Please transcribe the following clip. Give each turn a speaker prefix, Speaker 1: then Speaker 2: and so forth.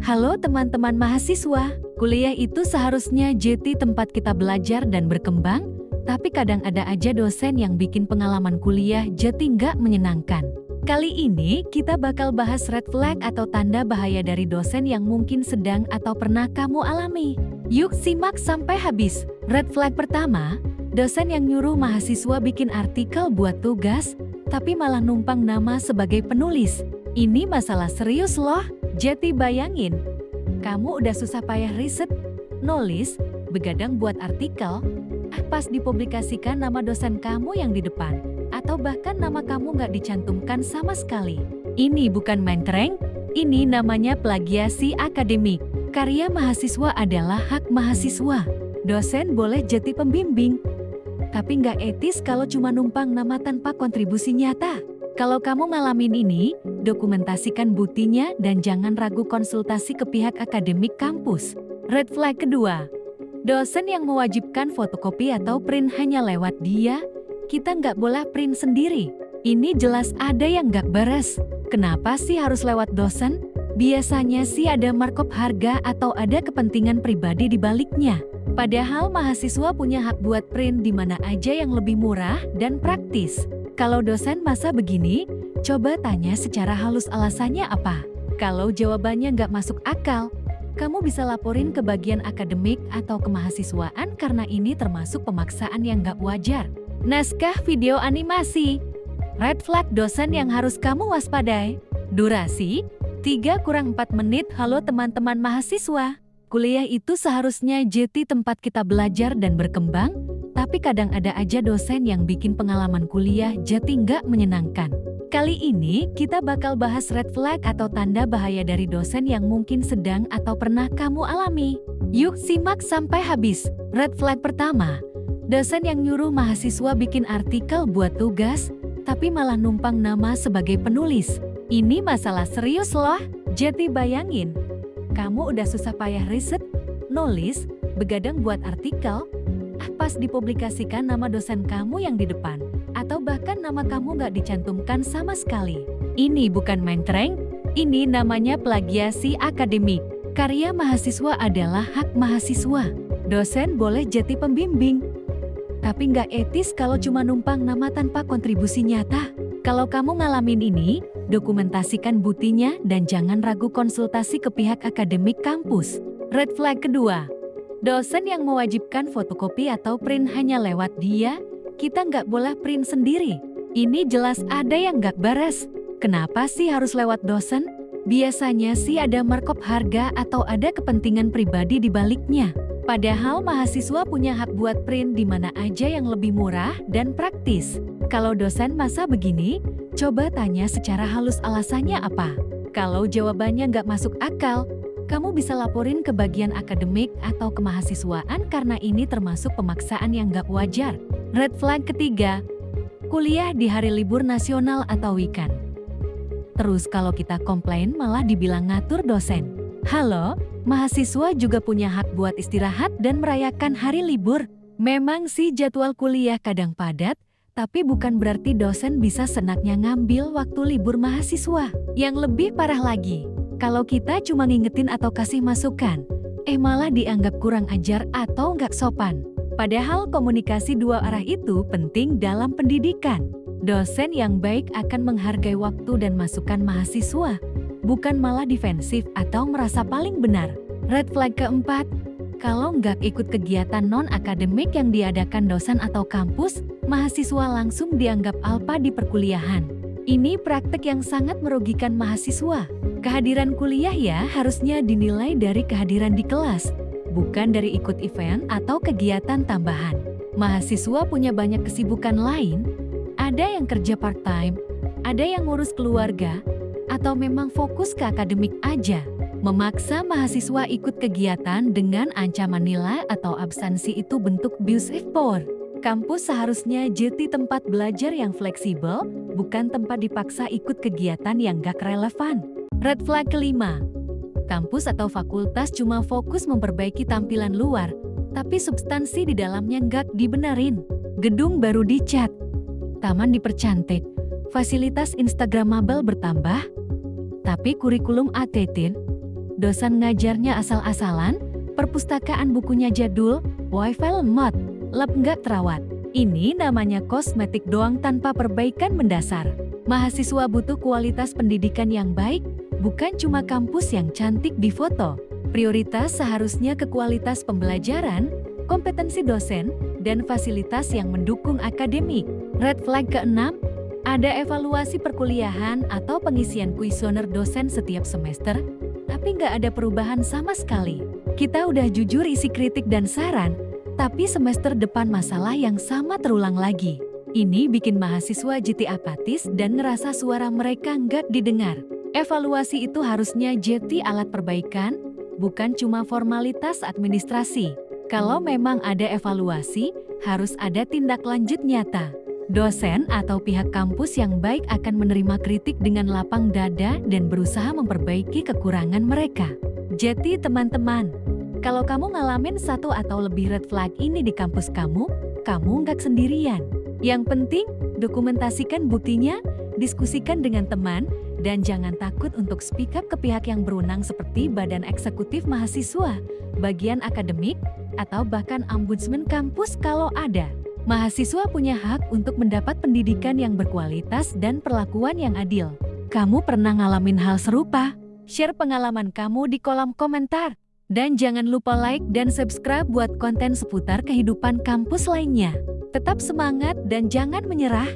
Speaker 1: Halo teman-teman mahasiswa, kuliah itu seharusnya jadi tempat kita belajar dan berkembang, tapi kadang ada aja dosen yang bikin pengalaman kuliah jadi nggak menyenangkan. Kali ini kita bakal bahas red flag atau tanda bahaya dari dosen yang mungkin sedang atau pernah kamu alami. Yuk simak sampai habis. Red flag pertama, dosen yang nyuruh mahasiswa bikin artikel buat tugas, tapi malah numpang nama sebagai penulis. Ini masalah serius loh. Jadi bayangin, kamu udah susah payah riset, nulis, begadang buat artikel, pas dipublikasikan nama dosen kamu yang di depan, atau bahkan nama kamu nggak dicantumkan sama sekali. Ini bukan main tren, ini namanya plagiasi akademik. Karya mahasiswa adalah hak mahasiswa. Dosen boleh jadi pembimbing, tapi nggak etis kalau cuma numpang nama tanpa kontribusi nyata. Kalau kamu ngalamin ini, dokumentasikan buktinya dan jangan ragu konsultasi ke pihak akademik kampus. Red flag kedua, dosen yang mewajibkan fotokopi atau print hanya lewat dia, kita nggak boleh print sendiri. Ini jelas ada yang nggak beres. Kenapa sih harus lewat dosen? Biasanya sih ada markup harga atau ada kepentingan pribadi di baliknya. Padahal mahasiswa punya hak buat print di mana aja yang lebih murah dan praktis. Kalau dosen masa begini, coba tanya secara halus alasannya apa. Kalau jawabannya nggak masuk akal, kamu bisa laporin ke bagian akademik atau kemahasiswaan karena ini termasuk pemaksaan yang nggak wajar. Naskah video animasi. Red flag dosen yang harus kamu waspadai. Durasi, 3-4 menit. Halo teman-teman mahasiswa. Kuliah itu seharusnya jadi tempat kita belajar dan berkembang, tapi kadang ada aja dosen yang bikin pengalaman kuliah jadi nggak menyenangkan. Kali ini kita bakal bahas red flag atau tanda bahaya dari dosen yang mungkin sedang atau pernah kamu alami. Yuk simak sampai habis. Red flag pertama, dosen yang nyuruh mahasiswa bikin artikel buat tugas, tapi malah numpang nama sebagai penulis. Ini masalah serius loh. Jadi bayangin, kamu udah susah payah riset, nulis, begadang buat artikel, pas dipublikasikan nama dosen kamu yang di depan, atau bahkan nama kamu nggak dicantumkan sama sekali. Ini bukan main tren, ini namanya plagiasi akademik. Karya mahasiswa adalah hak mahasiswa. Dosen boleh jadi pembimbing, tapi nggak etis kalau cuma numpang nama tanpa kontribusi nyata. Kalau kamu ngalamin ini, dokumentasikan buktinya dan jangan ragu konsultasi ke pihak akademik kampus. Red flag kedua, dosen yang mewajibkan fotokopi atau print hanya lewat dia, kita nggak boleh print sendiri. Ini jelas ada yang nggak beres. Kenapa sih harus lewat dosen? Biasanya sih ada markup harga atau ada kepentingan pribadi di baliknya. Padahal mahasiswa punya hak buat print di mana aja yang lebih murah dan praktis. Kalau dosen masa begini, coba tanya secara halus alasannya apa. Kalau jawabannya nggak masuk akal, kamu bisa laporin ke bagian akademik atau kemahasiswaan karena ini termasuk pemaksaan yang nggak wajar. Red flag ketiga, kuliah di hari libur nasional atau weekend. Terus kalau kita komplain malah dibilang ngatur dosen. Halo, mahasiswa juga punya hak buat istirahat dan merayakan hari libur. Memang sih jadwal kuliah kadang padat, tapi bukan berarti dosen bisa senaknya ngambil waktu libur mahasiswa. Yang lebih parah lagi, kalau kita cuma ngingetin atau kasih masukan, malah dianggap kurang ajar atau nggak sopan. Padahal komunikasi dua arah itu penting dalam pendidikan. Dosen yang baik akan menghargai waktu dan masukan mahasiswa, bukan malah defensif atau merasa paling benar. Red flag keempat, kalau nggak ikut kegiatan non-akademik yang diadakan dosen atau kampus, mahasiswa langsung dianggap alpa di perkuliahan. Ini praktek yang sangat merugikan mahasiswa. Kehadiran kuliah ya harusnya dinilai dari kehadiran di kelas, bukan dari ikut event atau kegiatan tambahan. Mahasiswa punya banyak kesibukan lain, ada yang kerja part-time, ada yang ngurus keluarga, atau memang fokus ke akademik aja. Memaksa mahasiswa ikut kegiatan dengan ancaman nilai atau absensi itu bentuk abuse of power. Kampus seharusnya jadi tempat belajar yang fleksibel, bukan tempat dipaksa ikut kegiatan yang gak relevan. Red flag kelima, kampus atau fakultas cuma fokus memperbaiki tampilan luar, tapi substansi di dalamnya gak dibenerin. Gedung baru dicat, taman dipercantik, fasilitas instagramable bertambah, tapi kurikulum outdated. dosen ngajarnya asal-asalan, perpustakaan bukunya jadul, wifi lemot, lab nggak terawat. Ini namanya kosmetik doang tanpa perbaikan mendasar. Mahasiswa butuh kualitas pendidikan yang baik, bukan cuma kampus yang cantik di foto. Prioritas seharusnya ke kualitas pembelajaran, kompetensi dosen, dan fasilitas yang mendukung akademik. Red flag ke-6, ada evaluasi perkuliahan atau pengisian kuesioner dosen setiap semester, tapi nggak ada perubahan sama sekali. Kita udah jujur isi kritik dan saran, tapi semester depan masalah yang sama terulang lagi. Ini bikin mahasiswa jadi apatis dan ngerasa suara mereka nggak didengar. Evaluasi itu harusnya jadi alat perbaikan, bukan cuma formalitas administrasi. Kalau memang ada evaluasi, harus ada tindak lanjut nyata. Dosen atau pihak kampus yang baik akan menerima kritik dengan lapang dada dan berusaha memperbaiki kekurangan mereka. Jadi teman-teman, kalau kamu ngalamin satu atau lebih red flag ini di kampus kamu nggak sendirian. Yang penting, dokumentasikan buktinya, diskusikan dengan teman, dan jangan takut untuk speak up ke pihak yang berwenang seperti Badan Eksekutif Mahasiswa, bagian akademik, atau bahkan ombudsman kampus kalau ada. Mahasiswa punya hak untuk mendapat pendidikan yang berkualitas dan perlakuan yang adil. Kamu pernah ngalamin hal serupa? Share pengalaman kamu di kolom komentar. Dan jangan lupa like dan subscribe buat konten seputar kehidupan kampus lainnya. Tetap semangat dan jangan menyerah.